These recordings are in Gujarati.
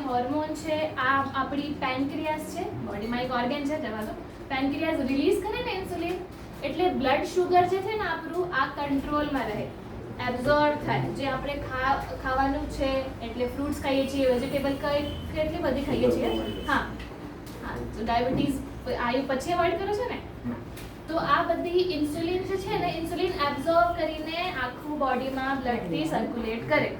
હોર્મોન છે, આ આપણી પેનક્રિયાસ છે, બોડીમાં એક ઓર્ગન છે, જવા દો. પેનક્રિયાસ રિલીઝ કરે ને ઇન્સ્યુલિન, એટલે બ્લડ શુગર જે છે ને આપણું આ કંટ્રોલમાં રહે, એબ્ઝોર્બ થાય. જે આપણે ખાવાનું છે એટલે ફ્રૂટ્સ ખાઈએ છીએ, વેજીટેબલ કેટલી બધી ખાઈએ છીએ. હા, તો ડાયાબિટીસ આયુ પછી અવોઇડ કરો છો ને. તો આ બધી ઇન્સ્યુલિન જે છે ને, ઇન્સ્યુલિન એબ્ઝોર્બ કરીને આખું બોડીમાં બ્લડથી સર્ક્યુલેટ કરે.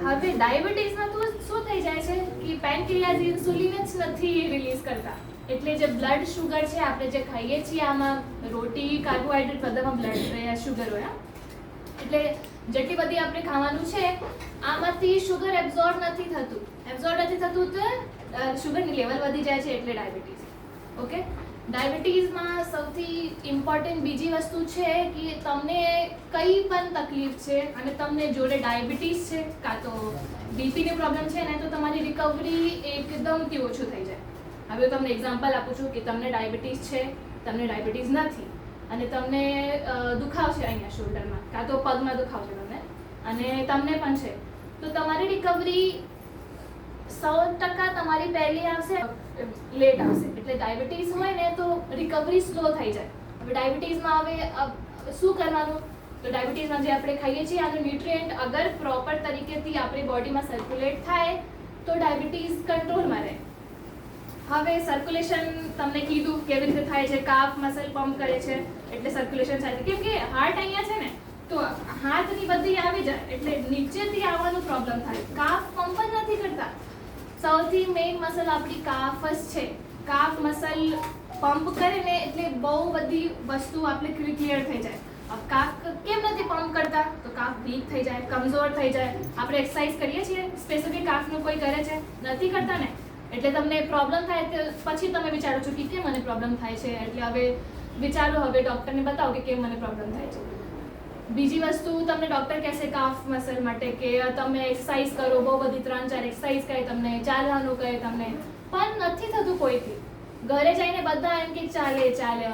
હવે ડાયાબિટીસમાં તો શું થઈ જાય છે કે પેનક્રિયાઝ ઇન્સ્યુલિન જ નથી રિલીઝ કરતા, એટલે જે બ્લડ શુગર છે આપણે જે ખાઈએ છીએ આમાં રોટી, કાર્બોહાઈડ્રેટ બધામાં બ્લડ શુગર હોય, એટલે જેટલી બધી આપણે ખાવાનું છે આમાંથી શુગર એબ્ઝોર્બ નથી થતું તો શુગરની લેવલ વધી જાય છે, એટલે ડાયાબિટીસ. ઓકે, ડાયાબિટીસમાં સૌથી ઇમ્પોર્ટન્ટ બીજી વસ્તુ છે કે તમને કઈ પણ તકલીફ છે અને તમને જોડે ડાયાબિટીસ છે કાં તો બીપીની પ્રોબ્લેમ છે ને, તો તમારી રિકવરી એકદમથી ઓછું થઈ જાય. હવે તમને એક્ઝામ્પલ આપું છું કે તમને ડાયાબિટીસ છે, તમને ડાયાબિટીસ નથી અને તમને દુખાવ છે અહીંયા શોલ્ડરમાં કાં તો પગમાં દુખાવ છે તમને, અને તમને પણ છે, તો તમારી રિકવરી 100% તમારી પહેલી આવશે, લેટ આવશે. એટલે ડાયાબિટીસ હોય ને તો રિકવરી સ્લો થઈ જાય. હવે ડાયાબિટીસમાં હવે શું કરવાનું, તો ડાયાબિટીસમાં જે આપણે ખાઈએ છીએ આનું ન્યુટ્રિયન્ટ અગર પ્રોપર તરીકેથી આપણી બોડીમાં સર્ક્યુલેટ થાય તો ડાયાબિટીસ કંટ્રોલમાં રહે. હવે સર્ક્યુલેશન તમને કીધું કેવી રીતે થાય છે, કાફ મસલ પમ્પ કરે છે એટલે સર્ક્યુલેશન થાય છે. કેમ કે હાર્ટ અહીંયા છે ને, તો હાથની બધી આવી જાય એટલે નીચેથી આવવાનું પ્રોબ્લેમ થાય. કાફ પંપ જ નથી કરતા. સૌથી મેઇન મસલ આપણી કાફ જ છે. કાફ મસલ પંપ કરે ને એટલે બહુ બધી વસ્તુ આપણે ક્લિયર થઈ જાય. કાફ કેમ નથી પંપ કરતા, તો કાફ વીક થઈ જાય, કમજોર થઈ જાય. આપણે એક્સરસાઇઝ કરીએ છીએ સ્પેસિફિક કાફનું કોઈ કરે છે, નથી કરતા ને, એટલે તમને પ્રોબ્લેમ થાય તો પછી તમે વિચારો છો કે કેમ મને પ્રોબ્લેમ થાય છે, એટલે હવે વિચારો, હવે ડૉક્ટરને બતાવો કે કેમ મને પ્રોબ્લેમ થાય છે. બીજી વસ્તુ તમને ડૉક્ટર કહેશે કાફ મસલ માટે કે તમે એક્સરસાઇઝ કરો, બહુ બધી 3-4 એક્સરસાઇઝ કહે તમને, ચાલવાનું કહે તમને, પણ નથી થતું કોઈથી. ઘરે જઈને બધા એમ કે ચાલે,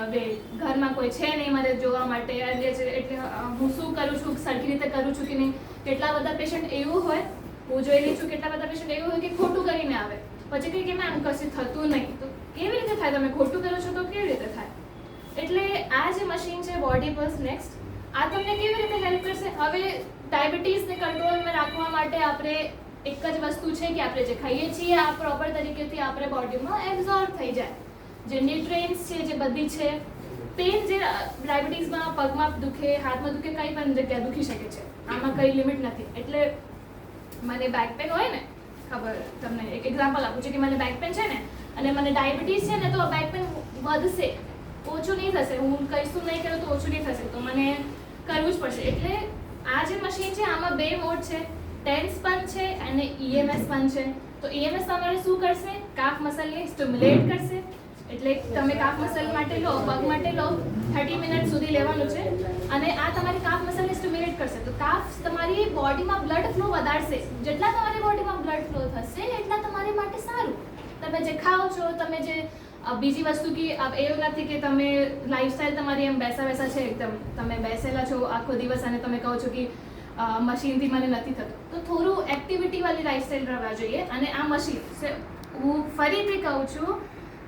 હવે ઘરમાં કોઈ છે નહીં મને જોવા માટે, એટલે હું શું કરું છું, સરખી રીતે કરું છું કે નહીં. કેટલા બધા પેશન્ટ એવું હોય, હું જોઈ રહી છું, કેટલા બધા પેશન્ટ એવું હોય કે ખોટું કરીને આવે, પછી કંઈ કે મેમ કશું થતું નહીં. તો કેવી રીતે થાય, તમે ખોટું કરો છો તો કેવી રીતે થાય. એટલે આ જે મશીન છે બોડી પ્લસ નેક્સ્ટ, આ તમને કેવી રીતે હેલ્પ કરશે. હવે ડાયાબિટીસને કંટ્રોલમાં રાખવા માટે આપણે એક જ વસ્તુ છે કે આપણે જે ખાઈએ છીએ આ પ્રોપર તરીકેથી આપણે બોડીમાં એબ્ઝોર્બ થઈ જાય. જે ન્યુટ્રિયન્ટ્સ છે જે બધી છે, પેન જે ડાયાબિટીસમાં પગમાં દુખે, હાથમાં દુખે, કંઈ પણ જગ્યા દુખી શકે છે, આમાં કંઈ લિમિટ નથી. એટલે મને બેક પેન હોય ને, ખબર તમને એક એક્ઝામ્પલ આપું છું કે મને બેક પેન છે ને અને મને ડાયાબિટીસ છે ને, તો બેક પેન વધશે, ઓછું નહીં થશે. હું કહીશું નહીં કરું તો ઓછું નહીં થશે, તો મને કરવું જ પડશે. એટલે આ જે મશીન છે આમાં 2 મોડ છે, ટેન્સ પણ છે અને EMS પણ છે. તો EMS તમારે શું કરશે, કાફ મસલને સ્ટિમ્યુલેટ કરશે. એટલે તમે કાફ મસલ માટે લો, પગ માટે લો, 30 મિનિટ સુધી લેવાનું છે અને આ તમારી કાફ મસલને સ્ટિમ્યુલેટ કરશે. તો કાફ તમારી બોડીમાં બ્લડ ફ્લો વધારશે. જેટલા તમારી બોડીમાં બ્લડ ફ્લો થશે એટલા તમારી માટે સારું. તમે જે ખાઓ છો, તમે જે બીજી વસ્તુ કે એવું નથી કે તમે લાઈફસ્ટાઈલ તમારી એમ બેસા છે, એકદમ તમે બેસેલા છો આખો દિવસ અને તમે કહો છો કે મશીનથી મને નથી થતું. તો થોડું એક્ટિવિટીવાળી લાઈફસ્ટાઈલ રહેવા જોઈએ. અને આ મશીન, હું ફરીથી કહું છું,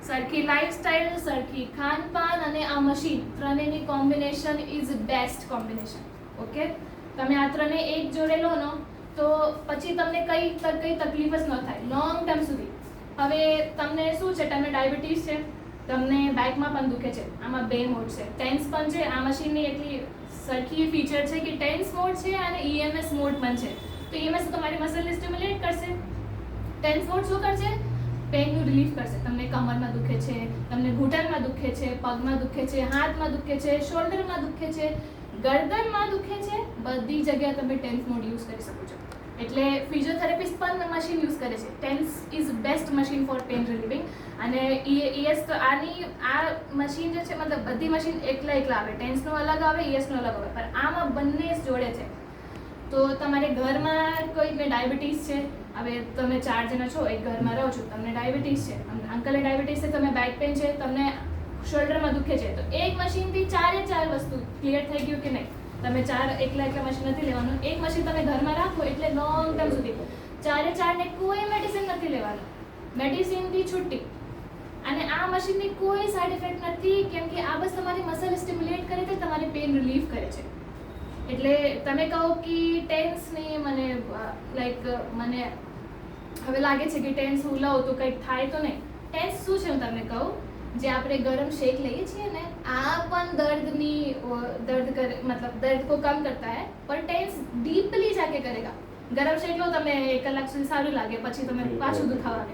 સરખી લાઈફસ્ટાઈલ, સરખી ખાનપાન અને આ મશીન, ત્રણેયની combination is best combination. Okay, તમે આ ત્રણેય એક જોડે લો ને તો પછી તમને કઈ તકલીફ જ ન થાય લોંગ ટર્મ સુધી. હવે તમને શું છે, તમને ડાયાબિટીસ છે, તમને બેકમાં પણ દુખે છે, આમાં 2 મોડ છે, ટેન્સ પણ છે. આ મશીનની એટલી સરખી ફીચર છે કે ટેન્સ મોડ છે અને EMS મોડ પણ છે. તો EMS તમારી મસલને સ્ટિમ્યુલેટ કરશે, ટેન્સ મોડ શું કરશે, પેઇનનું રિલીફ કરશે. તમને કમરમાં દુખે છે, તમને ઘૂંટણમાં દુખે છે, પગમાં દુખે છે, હાથમાં દુખે છે, શોલ્ડરમાં દુખે છે, ગરદનમાં દુખે છે, બધી જગ્યાએ તમે ટેન્સ મોડ યુઝ કરી શકો છો. એટલે ફિઝિયોથેરાપિસ્ટ પણ મશીન યુઝ કરે છે. TENS is best machine for pain relieving. અને ES તો આ મશીન જે છે, મતલબ બધી મશીન એકલા આવે, ટેન્સનું અલગ આવે, ESનું અલગ આવે, પણ આમાં બંને જોડે છે. તો તમારે ઘરમાં કોઈને ડાયાબિટીસ છે, હવે તમે 4 જણા છો, એક ઘરમાં રહો છો, તમને ડાયાબિટીસ છે, અંકલને ડાયાબિટીસ છે, તમે બેક પેન છે, તમને શોલ્ડરમાં દુખે છે, તો એક મશીનથી 4 વસ્તુ ક્લિયર થઈ ગયું કે નહીં. તમે એકલા મશીન નથી લેવાનું, એક મશીન તમે ઘરમાં રાખો એટલે લોંગ ટર્મ સુધી 4 ને કોઈ મેડિસિન નથી લેવાનું, મેડિસિનથી છુટ્ટી. અને આ મશીનની કોઈ સાઈડ ઇફેક્ટ નથી, કેમ કે આ બસ તમારી મસલ સ્ટિમ્યુલેટ કરે છે, તમારી પેન રિલીફ કરે છે. એટલે તમે કહો કે ટેન્સની મને હવે લાગે છે કે ટેન્સ હું લઉં તો કંઈક થાય તો નહીં. ટેન્સ શું છે હું તમને કહું, જે આપણે ગરમ શેક લઈએ છીએ ને, આ પણ दर्द को कम करता है, पर टेंस डीपली जाके करेगा. ગરમ શેક લો તમે 1 કલાક સુધી સારું લાગે, પછી તમે પાછું દુખાવા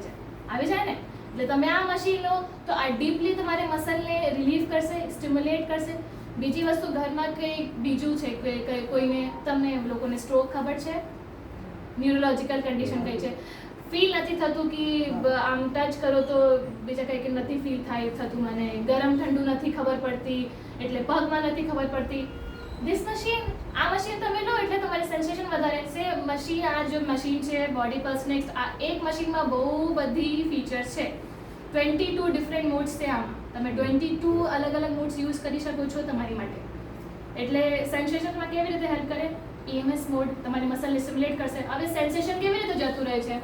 આવી જાય ને. એટલે તમે આ મશીન લો તો આ ડીપલી તમારે મસલને રિલીફ કરશે, સ્ટિમ્યુલેટ કરશે. બીજી વસ્તુ, ઘરમાં કંઈ બીજું છે, કોઈને તમને લોકોને સ્ટ્રોક ખબર છે, ન્યુરોલોજિકલ કન્ડિશન કઈ છે, ફીલ નથી થતું કે આમ ટચ કરો તો બીજા કંઈક નથી ફીલ થાય થતું, મને ગરમ ઠંડુ નથી ખબર પડતી, એટલે પગમાં નથી ખબર પડતી. ધીસ મશીન, આ મશીન તમે લો એટલે તમારી સેન્સેશન વધારે છે. આ જે મશીન છે બોડી પલ્સ નેક્સ્ટ, આ એક મશીનમાં બહુ બધી ફીચર્સ છે. 22 ડિફરન્ટ મૂડ્સ છે આમાં, તમે 22 અલગ અલગ મૂડ્સ યુઝ કરી શકો છો તમારી માટે. એટલે સેન્સેશનમાં કેવી રીતે હેલ્પ કરે, EMS મોડ તમારી મસલને સ્ટિમ્યુલેટ કરશે. હવે સેન્સેશન કેવી રીતે જતું રહે છે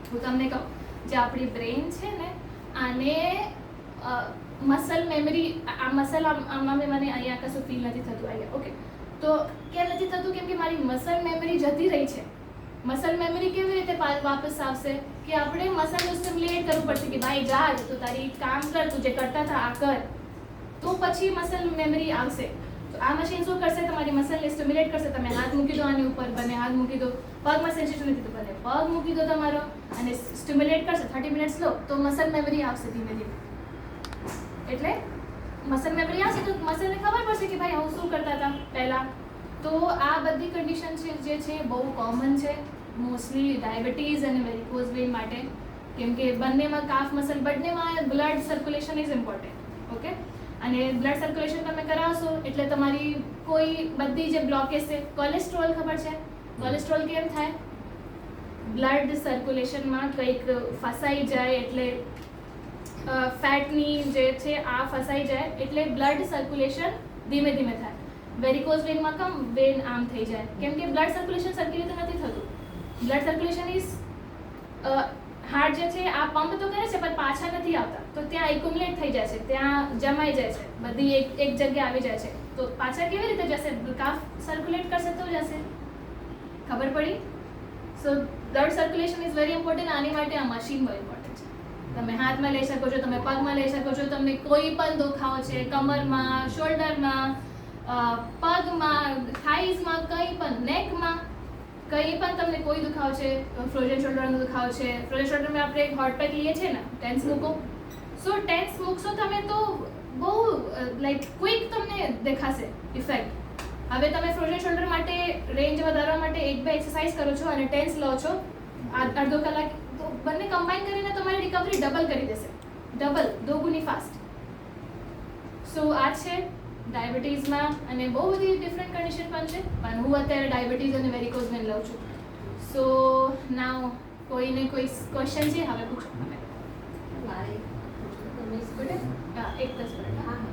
હું તમને કહું. જે આપણી બ્રેઇન છે ને, આને મસલ મેમરી, આ મસલ આમાં મને અહીંયા કશું ફીલ નથી થતું અહીંયા, ઓકે. તો કેમ નથી થતું, કેમ કે મારી મસલ મેમરી જતી રહી છે. મસલ મેમરી કેવી રીતે વાપસ આવશે, કે આપણે મસલને સ્ટિમ્યુલેટ કરવું પડશે કે ભાઈ જા, તું તારી કામ કર, તું જે કરતા હતા આ કર, તો પછી મસલ મેમરી આવશે. તો આ મશીન શું કરશે, તમારી મસલને સ્ટિમ્યુલેટ કરશે. તમે હાથ મૂકી દો આની ઉપર, બંને હાથ મૂકી દો, પગમાં સેન્સેશન નથી તો બંને પગ મૂકી દો તમારો, અને સ્ટિમ્યુલેટ કરશે. 30 મિનિટ્સ લો તો મસલ મેમરી આવશે ધીમે ધીમે. એટલે મસલ મેમરી આવશે તો મસલને ખબર પડશે કે ભાઈ હું શું કરતા હતા પહેલાં. તો આ બધી કન્ડિશન છે જે છે બહુ કોમન છે, મોસ્ટલી ડાયાબિટીઝ અને વેરિકોઝ વેઇન માટે, કેમ કે બંનેમાં કાફ મસલ, બંનેમાં blood circulation is important, okay. અને બ્લડ સર્ક્યુલેશન તમે કરાવશો એટલે તમારી કોઈ બધી જે બ્લોકેજ છે, કોલેસ્ટ્રોલ ખબર છે, કોલેસ્ટ્રોલ કેમ થાય, બ્લડ સર્ક્યુલેશનમાં કંઈક ફસાઈ જાય, એટલે ફેટની જે છે આ ફસાઈ જાય એટલે બ્લડ સર્ક્યુલેશન ધીમે ધીમે થાય. વેરિકોઝ વેનમાં કમ વેન આમ થઈ જાય, કેમ કે બ્લડ સર્ક્યુલેશન સરખી રીતે નથી થતું. બ્લડ સર્ક્યુલેશન ઇઝ, હાર્ટ જે છે આ પંપ તો કરે છે પણ પાછા નથી આવતા, તો ત્યાં એક્યુમ્યુલેટ થઈ જાય છે, ત્યાં જમાઈ જાય છે, બધી એક જગ્યાએ આવી જાય છે. તો પાછા કેવી રીતે જશે, કાફ સર્ક્યુલેટ કરશે તો જશે. ખબર પડી? So blood circulation is very important. આની માટે આ મશીન બહુ ઇમ્પોર્ટન્ટ છે. તમે હાથમાં લઈ શકો છો, તમે પગમાં લઈ શકો છો, તમને કોઈ પણ દુખાવો છે કમરમાં, શોલ્ડરમાં, પગમાં, થાઈઝમાં, કંઈ પણ, નેકમાં, કંઈ પણ તમને કોઈ દુખાવો છે, ફ્રોઝન શોલ્ડરનો દુખાવો છે, ફ્રોઝન શોલ્ડરમાં આપણે એક હોટ પેક લઈએ છીએ ને, ટેન્સ મૂકો. સો ટેન્સ મૂકશો તમે તો બહુ ક્વિક તમને દેખાશે ઇફેક્ટ. હવે તમે ફ્રોઝન શોલ્ડર માટે રેન્જ વધારવા માટે 1-2 એક્સરસાઇઝ કરો છો અને ટેન્સ લો છો અડધો કલાક, તો બંને કમ્બાઈન કરીને તમારી રિકવરી ડબલ કરી દેશે, દોગુની ફાસ્ટ. સો આ છે ડાયાબિટીઝમાં, અને બહુ બધી ડિફરન્ટ કન્ડિશન પણ છે, પણ હું અત્યારે ડાયાબિટીઝ અને વેરિકોઝ વેન લઉં છું. સો નાવ કોઈને કોઈ ક્વેશ્ચન છે હવે પૂછો. મારે એક 10 મિનિટ.